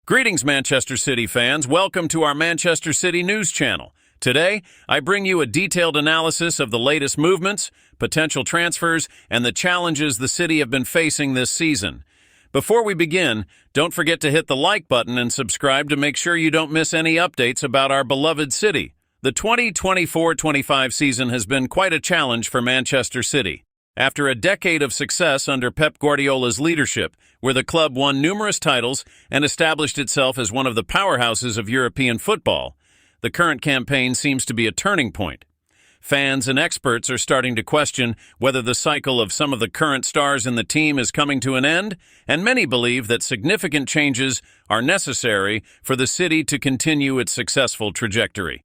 Greetings, Manchester City fans. Welcome to our Manchester City News channel. Today, I bring you a detailed analysis of the latest movements, potential transfers, and the challenges the city have been facing this season. Before we begin, don't forget to hit the like button and subscribe to make sure you don't miss any updates about our beloved city. The 2024-25 season has been quite a challenge for Manchester City. After a decade of success under Pep Guardiola's leadership, where the club won numerous titles and established itself as one of the powerhouses of European football, the current campaign seems to be a turning point. Fans and experts are starting to question whether the cycle of some of the current stars in the team is coming to an end, and many believe that significant changes are necessary for the city to continue its successful trajectory.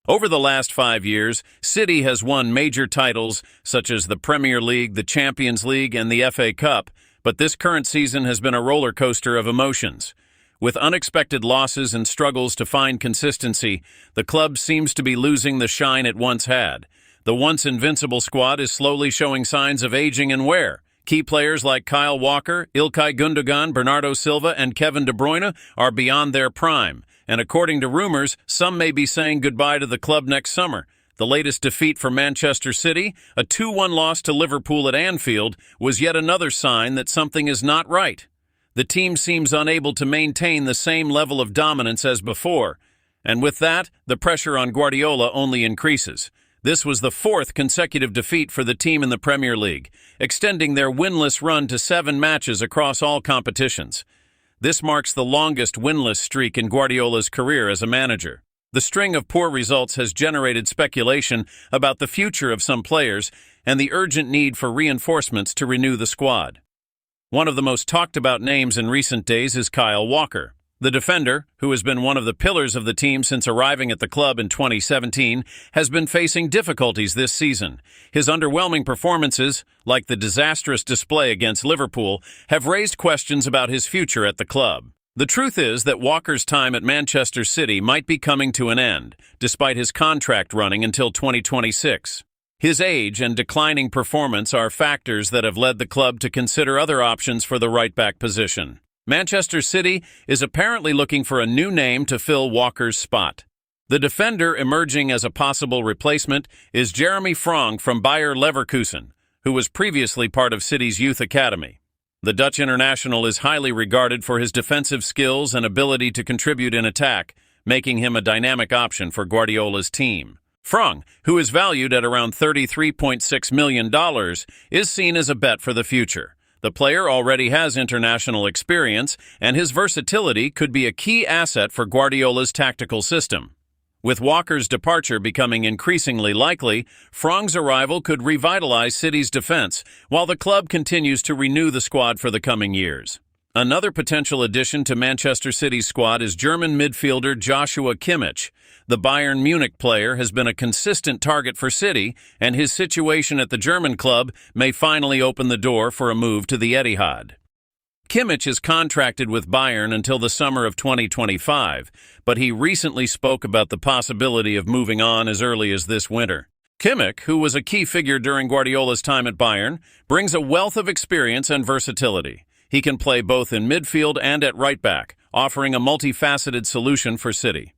Over the last 5 years, City has won major titles such as the Premier League, the Champions League, and the FA Cup, but this current season has been a roller coaster of emotions. With unexpected losses and struggles to find consistency, the club seems to be losing the shine it once had. The once invincible squad is slowly showing signs of aging and wear. Key players like Kyle Walker, Ilkay Gundogan, Bernardo Silva, and Kevin De Bruyne are beyond their prime. And according to rumors, some may be saying goodbye to the club next summer. The latest defeat for Manchester City, a 2-1 loss to Liverpool at Anfield, was yet another sign that something is not right. The team seems unable to maintain the same level of dominance as before, and with that, the pressure on Guardiola only increases. This was the 4th consecutive defeat for the team in the Premier League, extending their winless run to 7 matches across all competitions. This marks the longest winless streak in Guardiola's career as a manager. The string of poor results has generated speculation about the future of some players and the urgent need for reinforcements to renew the squad. One of the most talked about names in recent days is Kyle Walker. The defender, who has been one of the pillars of the team since arriving at the club in 2017, has been facing difficulties this season. His underwhelming performances, like the disastrous display against Liverpool, have raised questions about his future at the club. The truth is that Walker's time at Manchester City might be coming to an end, despite his contract running until 2026. His age and declining performance are factors that have led the club to consider other options for the right-back position. Manchester City is apparently looking for a new name to fill Walker's spot. The defender emerging as a possible replacement is Jeremy Frank from Bayer Leverkusen, who was previously part of City's youth academy. The Dutch international is highly regarded for his defensive skills and ability to contribute in attack, making him a dynamic option for Guardiola's team. Frank, who is valued at around $33.6 million, is seen as a bet for the future. The player already has international experience, and his versatility could be a key asset for Guardiola's tactical system. With Walker's departure becoming increasingly likely, Frank's arrival could revitalize City's defense, while the club continues to renew the squad for the coming years. Another potential addition to Manchester City's squad is German midfielder Joshua Kimmich. The Bayern Munich player has been a consistent target for City, and his situation at the German club may finally open the door for a move to the Etihad. Kimmich is contracted with Bayern until the summer of 2025, but he recently spoke about the possibility of moving on as early as this winter. Kimmich, who was a key figure during Guardiola's time at Bayern, brings a wealth of experience and versatility. He can play both in midfield and at right-back, offering a multifaceted solution for City.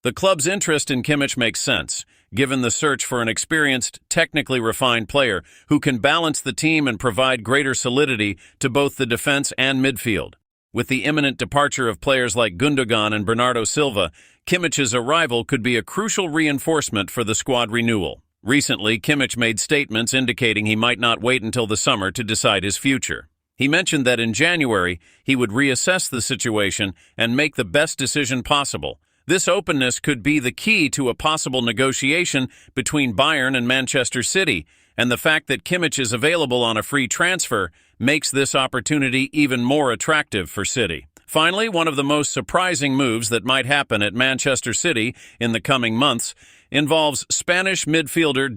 The club's interest in Kimmich makes sense, given the search for an experienced, technically refined player who can balance the team and provide greater solidity to both the defense and midfield. With the imminent departure of players like Gundogan and Bernardo Silva, Kimmich's arrival could be a crucial reinforcement for the squad renewal. Recently, Kimmich made statements indicating he might not wait until the summer to decide his future. He mentioned that in January, he would reassess the situation and make the best decision possible. This openness could be the key to a possible negotiation between Bayern and Manchester City, and the fact that Kimmich is available on a free transfer makes this opportunity even more attractive for City. Finally, one of the most surprising moves that might happen at Manchester City in the coming months involves Spanish midfielder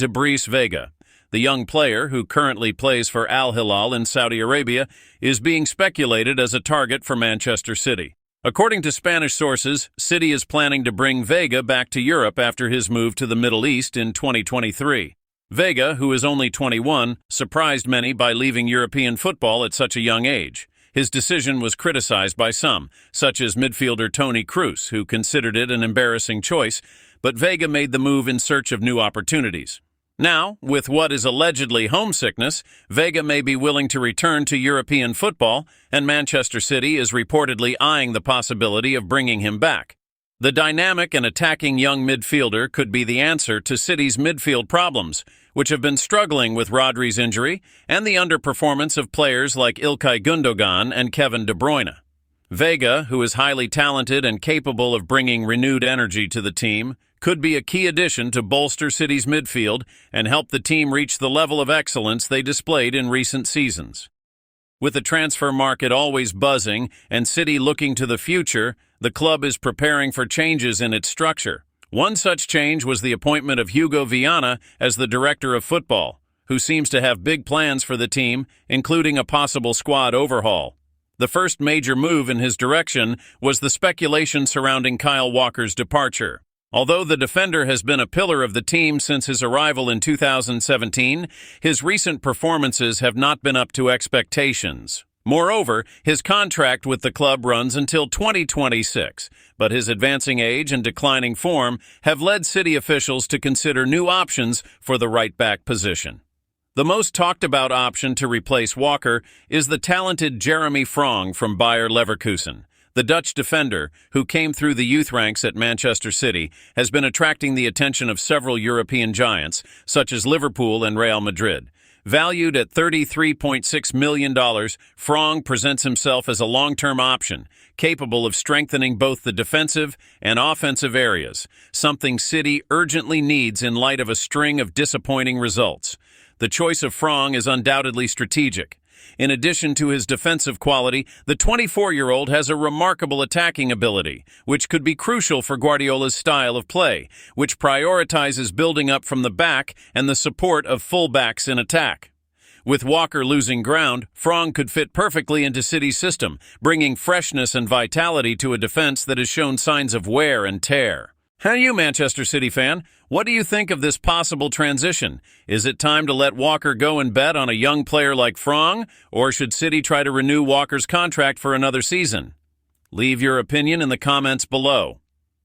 Vega. The young player, who currently plays for Al Hilal in Saudi Arabia, is being speculated as a target for Manchester City. According to Spanish sources, City is planning to bring Vega back to Europe after his move to the Middle East in 2023. Vega, who is only 21, surprised many by leaving European football at such a young age. His decision was criticized by some, such as midfielder Toni Kroos, who considered it an embarrassing choice, but Vega made the move in search of new opportunities. Now, with what is allegedly homesickness, Vega may be willing to return to European football, and Manchester City is reportedly eyeing the possibility of bringing him back. The dynamic and attacking young midfielder could be the answer to City's midfield problems, which have been struggling with Rodri's injury and the underperformance of players like Ilkay Gundogan and Kevin De Bruyne. Vega, who is highly talented and capable of bringing renewed energy to the team, could be a key addition to bolster City's midfield and help the team reach the level of excellence they displayed in recent seasons. With the transfer market always buzzing and City looking to the future, the club is preparing for changes in its structure. One such change was the appointment of Hugo Viana as the director of football, who seems to have big plans for the team, including a possible squad overhaul. The first major move in his direction was the speculation surrounding Kyle Walker's departure. Although the defender has been a pillar of the team since his arrival in 2017, his recent performances have not been up to expectations. Moreover, his contract with the club runs until 2026, but his advancing age and declining form have led City officials to consider new options for the right-back position. The most talked-about option to replace Walker is the talented Jeremy Frong from Bayer Leverkusen. The Dutch defender, who came through the youth ranks at Manchester City, has been attracting the attention of several European giants, such as Liverpool and Real Madrid. Valued at $33.6 million, Frong presents himself as a long-term option, capable of strengthening both the defensive and offensive areas, something City urgently needs in light of a string of disappointing results. The choice of Frong is undoubtedly strategic. In addition to his defensive quality, the 24-year-old has a remarkable attacking ability, which could be crucial for Guardiola's style of play, which prioritizes building up from the back and the support of fullbacks in attack. With Walker losing ground, Frong could fit perfectly into City's system, bringing freshness and vitality to a defense that has shown signs of wear and tear. Hey, you Manchester City fan, what do you think of this possible transition? Is it time to let Walker go and bet on a young player like Frong, or should City try to renew Walker's contract for another season? Leave your opinion in the comments below.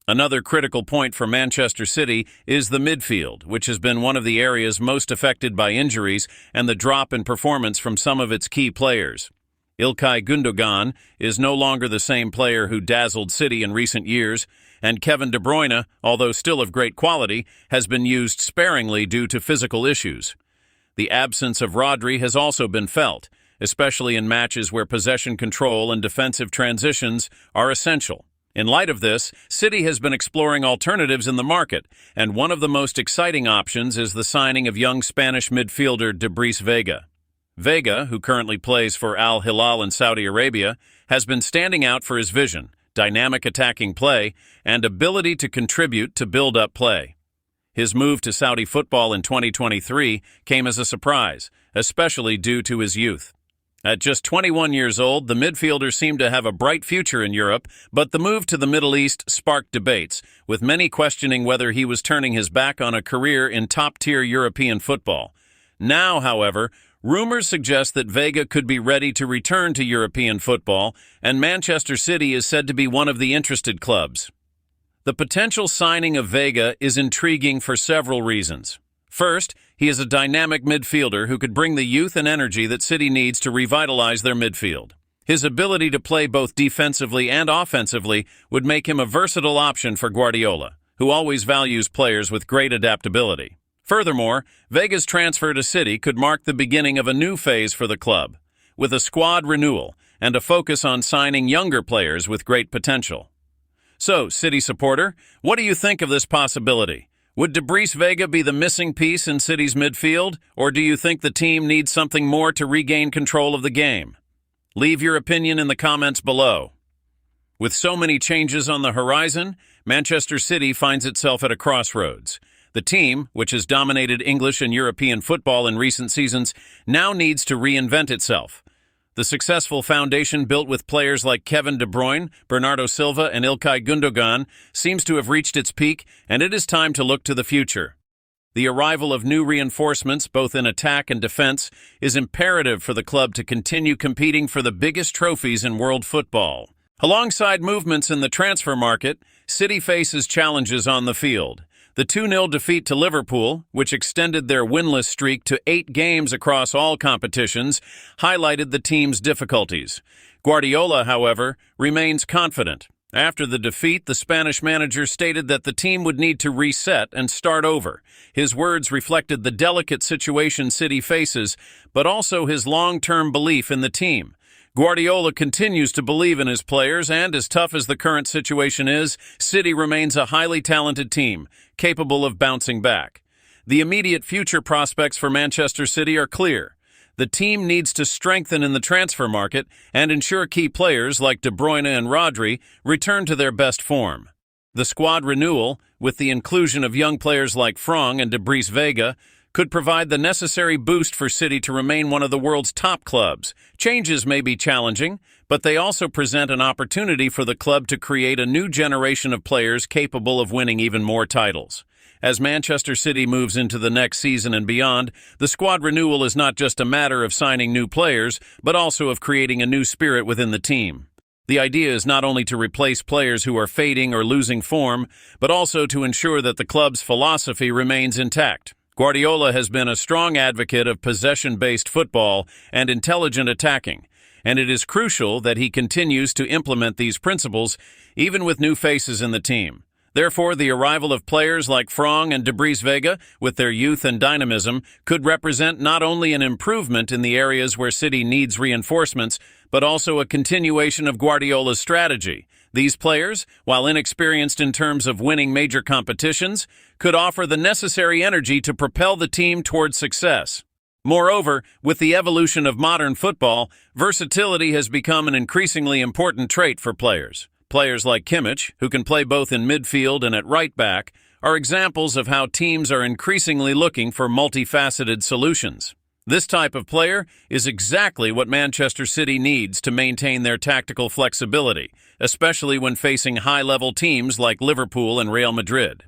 Another critical point for Manchester City is the midfield, which has been one of the areas most affected by injuries and the drop in performance from some of its key players. Ilkay Gundogan is no longer the same player who dazzled City in recent years, and Kevin De Bruyne, although still of great quality, has been used sparingly due to physical issues. The absence of Rodri has also been felt, especially in matches where possession control and defensive transitions are essential. In light of this, City has been exploring alternatives in the market, and one of the most exciting options is the signing of young Spanish midfielder Vega. Vega, who currently plays for Al Hilal in Saudi Arabia, has been standing out for his vision, dynamic attacking play, and ability to contribute to build-up play. His move to Saudi football in 2023 came as a surprise, especially due to his youth. At just 21 years old, the midfielder seemed to have a bright future in Europe, but the move to the Middle East sparked debates, with many questioning whether he was turning his back on a career in top-tier European football. Now, however, rumors suggest that Vega could be ready to return to European football, and Manchester City is said to be one of the interested clubs. The potential signing of Vega is intriguing for several reasons. First, he is a dynamic midfielder who could bring the youth and energy that City needs to revitalize their midfield. His ability to play both defensively and offensively would make him a versatile option for Guardiola, who always values players with great adaptability. Furthermore, Vega's transfer to City could mark the beginning of a new phase for the club, with a squad renewal and a focus on signing younger players with great potential. So, City supporter, what do you think of this possibility? Would Vega be the missing piece in City's midfield, or do you think the team needs something more to regain control of the game? Leave your opinion in the comments below. With so many changes on the horizon, Manchester City finds itself at a crossroads. The team, which has dominated English and European football in recent seasons, now needs to reinvent itself. The successful foundation built with players like Kevin De Bruyne, Bernardo Silva, and Ilkay Gundogan seems to have reached its peak, and it is time to look to the future. The arrival of new reinforcements, both in attack and defense, is imperative for the club to continue competing for the biggest trophies in world football. Alongside movements in the transfer market, City faces challenges on the field. The 2-0 defeat to Liverpool, which extended their winless streak to 8 games across all competitions, highlighted the team's difficulties. Guardiola, however, remains confident. After the defeat, the Spanish manager stated that the team would need to reset and start over. His words reflected the delicate situation City faces, but also his long-term belief in the team. Guardiola continues to believe in his players, and as tough as the current situation is, City remains a highly talented team, capable of bouncing back. The immediate future prospects for Manchester City are clear. The team needs to strengthen in the transfer market and ensure key players like De Bruyne and Rodri return to their best form. The squad renewal, with the inclusion of young players like Frong and Vega, could provide the necessary boost for City to remain one of the world's top clubs. Changes may be challenging, but they also present an opportunity for the club to create a new generation of players capable of winning even more titles. As Manchester City moves into the next season and beyond, the squad renewal is not just a matter of signing new players, but also of creating a new spirit within the team. The idea is not only to replace players who are fading or losing form, but also to ensure that the club's philosophy remains intact. Guardiola has been a strong advocate of possession-based football and intelligent attacking, and it is crucial that he continues to implement these principles, even with new faces in the team. Therefore, the arrival of players like Frong and Vega, with their youth and dynamism, could represent not only an improvement in the areas where City needs reinforcements, but also a continuation of Guardiola's strategy. These players, while inexperienced in terms of winning major competitions, could offer the necessary energy to propel the team towards success. Moreover, with the evolution of modern football, versatility has become an increasingly important trait for players. Players like Kimmich, who can play both in midfield and at right back, are examples of how teams are increasingly looking for multifaceted solutions. This type of player is exactly what Manchester City needs to maintain their tactical flexibility, especially when facing high-level teams like Liverpool and Real Madrid.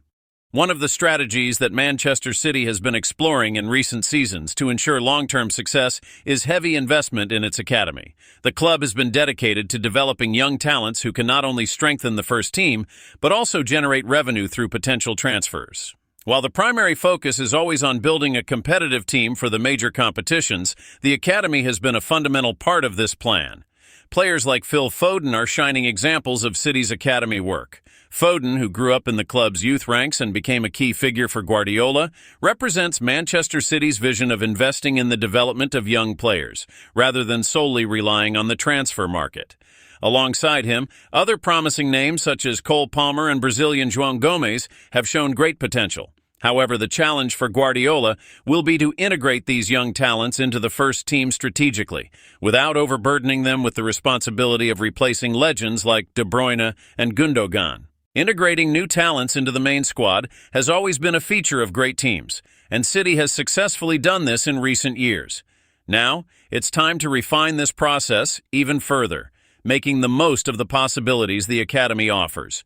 One of the strategies that Manchester City has been exploring in recent seasons to ensure long-term success is heavy investment in its academy. The club has been dedicated to developing young talents who can not only strengthen the first team, but also generate revenue through potential transfers. While the primary focus is always on building a competitive team for the major competitions, the academy has been a fundamental part of this plan. Players like Phil Foden are shining examples of City's academy work. Foden, who grew up in the club's youth ranks and became a key figure for Guardiola, represents Manchester City's vision of investing in the development of young players, rather than solely relying on the transfer market. Alongside him, other promising names such as Cole Palmer and Brazilian João Gomes have shown great potential. However, the challenge for Guardiola will be to integrate these young talents into the first team strategically, without overburdening them with the responsibility of replacing legends like De Bruyne and Gundogan. Integrating new talents into the main squad has always been a feature of great teams, and City has successfully done this in recent years. Now, it's time to refine this process even further, making the most of the possibilities the academy offers.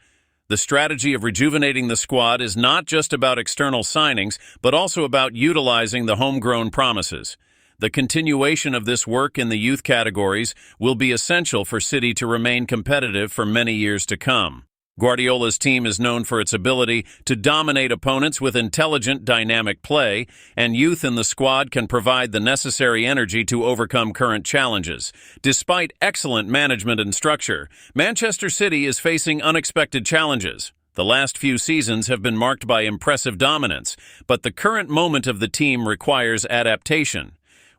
The strategy of rejuvenating the squad is not just about external signings, but also about utilizing the homegrown promises. The continuation of this work in the youth categories will be essential for City to remain competitive for many years to come. Guardiola's team is known for its ability to dominate opponents with intelligent, dynamic play, and youth in the squad can provide the necessary energy to overcome current challenges. Despite excellent management and structure, Manchester City is facing unexpected challenges. The last few seasons have been marked by impressive dominance, but the current moment of the team requires adaptation.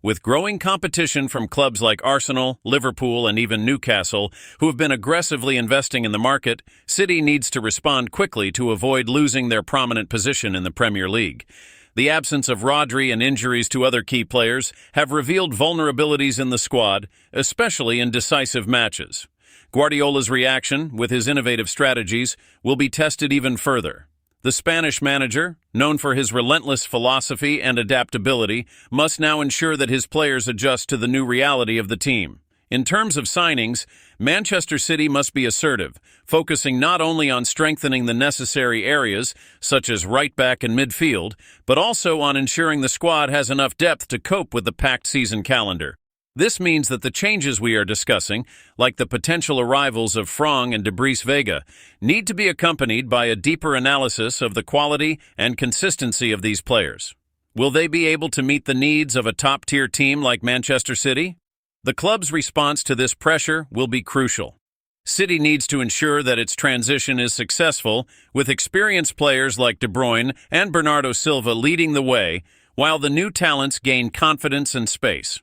With growing competition from clubs like Arsenal, Liverpool, and even Newcastle, who have been aggressively investing in the market, City needs to respond quickly to avoid losing their prominent position in the Premier League. The absence of Rodri and injuries to other key players have revealed vulnerabilities in the squad, especially in decisive matches. Guardiola's reaction, with his innovative strategies, will be tested even further. The Spanish manager, known for his relentless philosophy and adaptability, must now ensure that his players adjust to the new reality of the team. In terms of signings, Manchester City must be assertive, focusing not only on strengthening the necessary areas, such as right-back and midfield, but also on ensuring the squad has enough depth to cope with the packed season calendar. This means that the changes we are discussing, like the potential arrivals of Frong and Vega, need to be accompanied by a deeper analysis of the quality and consistency of these players. Will they be able to meet the needs of a top-tier team like Manchester City? The club's response to this pressure will be crucial. City needs to ensure that its transition is successful, with experienced players like De Bruyne and Bernardo Silva leading the way, while the new talents gain confidence and space.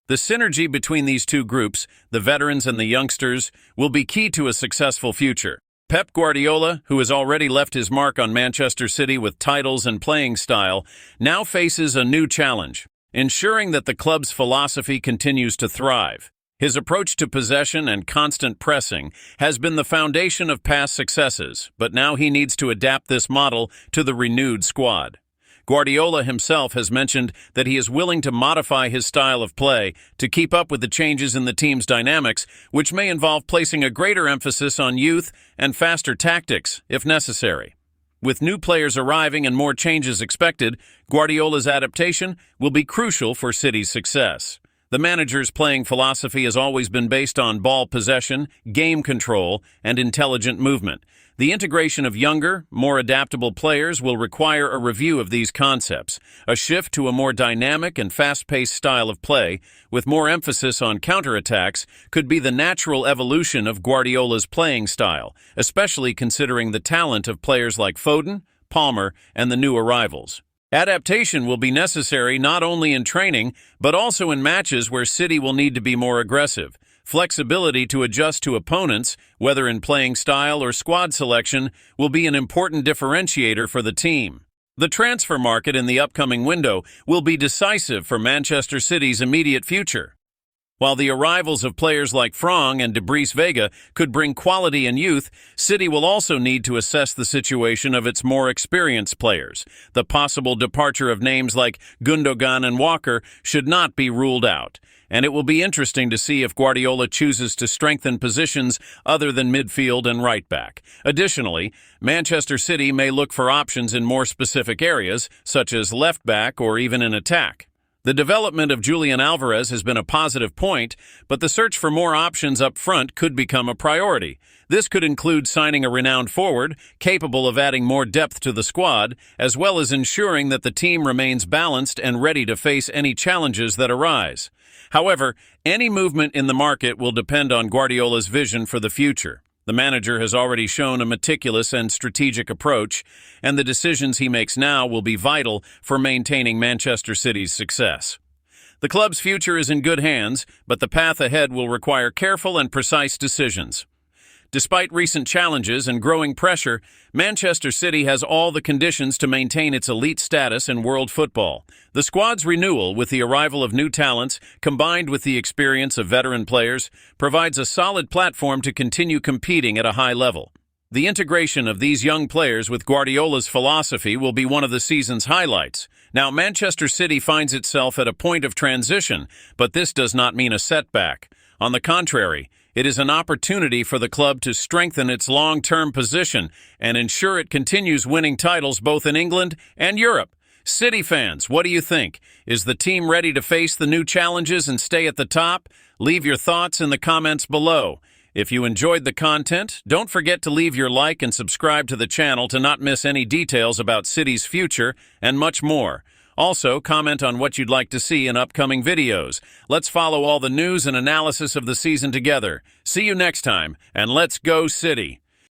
The synergy between these two groups, the veterans and the youngsters, will be key to a successful future. Pep Guardiola, who has already left his mark on Manchester City with titles and playing style, now faces a new challenge, ensuring that the club's philosophy continues to thrive. His approach to possession and constant pressing has been the foundation of past successes, but now he needs to adapt this model to the renewed squad. Guardiola himself has mentioned that he is willing to modify his style of play to keep up with the changes in the team's dynamics, which may involve placing a greater emphasis on youth and faster tactics, if necessary. With new players arriving and more changes expected, Guardiola's adaptation will be crucial for City's success. The manager's playing philosophy has always been based on ball possession, game control, and intelligent movement. The integration of younger, more adaptable players will require a review of these concepts, a shift to a more dynamic and fast-paced style of play, with more emphasis on counterattacks, could be the natural evolution of Guardiola's playing style, especially considering the talent of players like Foden, Palmer, and the new arrivals. Adaptation will be necessary not only in training, but also in matches where City will need to be more aggressive. Flexibility to adjust to opponents, whether in playing style or squad selection, will be an important differentiator for the team. The transfer market in the upcoming window will be decisive for Manchester City's immediate future. While the arrivals of players like Frong and Vega could bring quality and youth, City will also need to assess the situation of its more experienced players. The possible departure of names like Gundogan and Walker should not be ruled out, and it will be interesting to see if Guardiola chooses to strengthen positions other than midfield and right-back. Additionally, Manchester City may look for options in more specific areas, such as left-back or even in attack. The development of Julian Alvarez has been a positive point, but the search for more options up front could become a priority. This could include signing a renowned forward, capable of adding more depth to the squad, as well as ensuring that the team remains balanced and ready to face any challenges that arise. However, any movement in the market will depend on Guardiola's vision for the future. The manager has already shown a meticulous and strategic approach, and the decisions he makes now will be vital for maintaining Manchester City's success. The club's future is in good hands, but the path ahead will require careful and precise decisions. Despite recent challenges and growing pressure, Manchester City has all the conditions to maintain its elite status in world football. The squad's renewal, with the arrival of new talents, combined with the experience of veteran players, provides a solid platform to continue competing at a high level. The integration of these young players with Guardiola's philosophy will be one of the season's highlights. Now, Manchester City finds itself at a point of transition, but this does not mean a setback. On the contrary, it is an opportunity for the club to strengthen its long-term position and ensure it continues winning titles both in England and Europe. City fans, what do you think? Is the team ready to face the new challenges and stay at the top? Leave your thoughts in the comments below. If you enjoyed the content, don't forget to leave your like and subscribe to the channel to not miss any details about City's future and much more. Also, comment on what you'd like to see in upcoming videos. Let's follow all the news and analysis of the season together. See you next time, and let's go City!